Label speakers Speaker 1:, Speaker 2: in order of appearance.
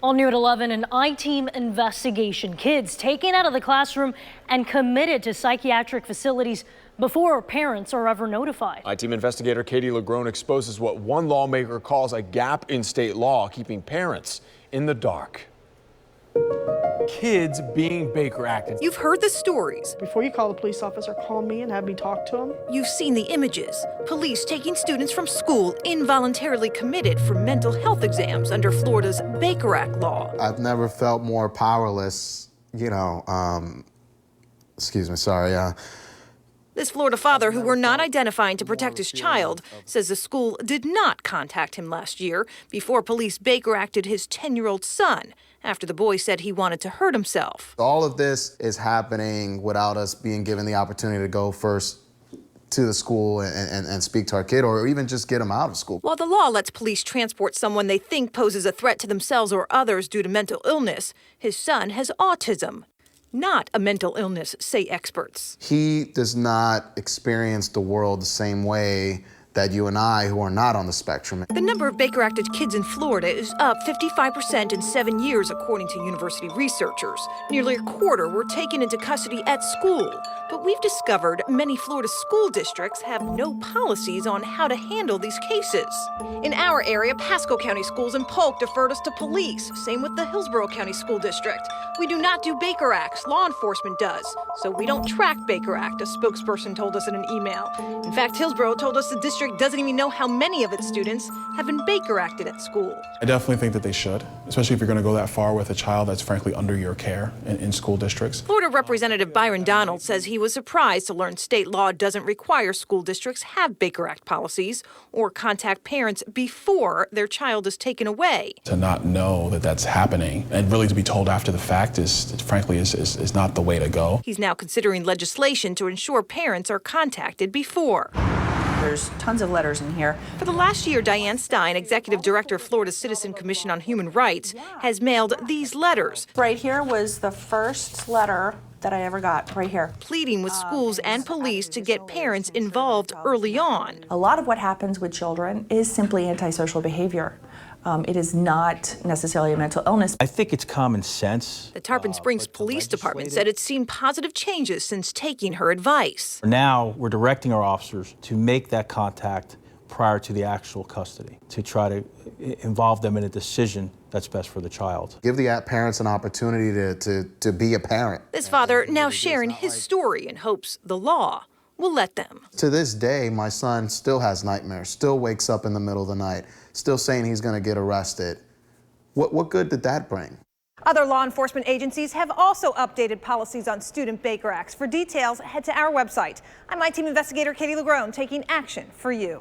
Speaker 1: All new at 11, an I-Team investigation. Kids taken out of the classroom and committed to psychiatric facilities before parents are ever notified.
Speaker 2: I-Team investigator Katie Lagrone exposes what one lawmaker calls a gap in state law, keeping parents in the dark. Kids being Baker acted.
Speaker 3: You've heard the stories.
Speaker 4: Before you call the police officer, call me and have me talk to him.
Speaker 3: You've seen the images. Police taking students from school involuntarily committed for mental health exams under Florida's Baker Act law.
Speaker 5: I've never felt more powerless,
Speaker 3: This Florida father, who we're not identifying to protect his child, says the school did not contact him last year before police Baker acted his 10-year-old son after the boy said he wanted to hurt himself.
Speaker 5: All of this is happening without us being given the opportunity to go first to the school and speak to our kid, or even just get him out of school.
Speaker 3: While the law lets police transport someone they think poses a threat to themselves or others due to mental illness, his son has autism. Not a mental illness, say experts.
Speaker 5: He does not experience the world the same way that you and I, who are not on the spectrum.
Speaker 3: The number of Baker-acted kids in Florida is up 55% in 7 years, according to university researchers. Nearly a quarter were taken into custody at school. But we've discovered many Florida school districts have no policies on how to handle these cases. In our area, Pasco County Schools and Polk deferred us to police. Same with the Hillsborough County School District. We do not do Baker Acts, law enforcement does. So we don't track Baker Act, a spokesperson told us in an email. In fact, Hillsborough told us the district doesn't even know how many of its students have been Baker acted at school.
Speaker 6: I definitely think that they should, especially if you're going to go that far with a child that's frankly under your care in school districts.
Speaker 3: Florida Representative Byron Donald says he was surprised to learn state law doesn't require school districts have Baker Act policies or contact parents before their child is taken away.
Speaker 6: To not know that that's happening and really to be told after the fact is not the way to go.
Speaker 3: He's now considering legislation to ensure parents are contacted before.
Speaker 7: There's tons of letters in here.
Speaker 3: For the last year, Diane Stein, executive director of Florida's Citizen Commission on Human Rights, has mailed these letters.
Speaker 7: Right here was the first letter that I ever got, right here.
Speaker 3: Pleading with schools and police to get parents involved early on.
Speaker 7: A lot of what happens with children is simply antisocial behavior. It is not necessarily a mental illness.
Speaker 8: I think it's common sense.
Speaker 3: The Tarpon Springs Police Department said it's seen positive changes since taking her advice.
Speaker 8: Now we're directing our officers to make that contact prior to the actual custody, to try to involve them in a decision that's best for the child.
Speaker 5: Give the parents an opportunity to be a parent.
Speaker 3: This father now sharing his story in hopes the law will let them.
Speaker 5: To this day, my son still has nightmares, still wakes up in the middle of the night, still saying he's going to get arrested. What good did that bring?
Speaker 9: Other law enforcement agencies have also updated policies on student Baker Acts. For details, head to our website. I'm I-Team investigator Katie Lagrone, taking action for you.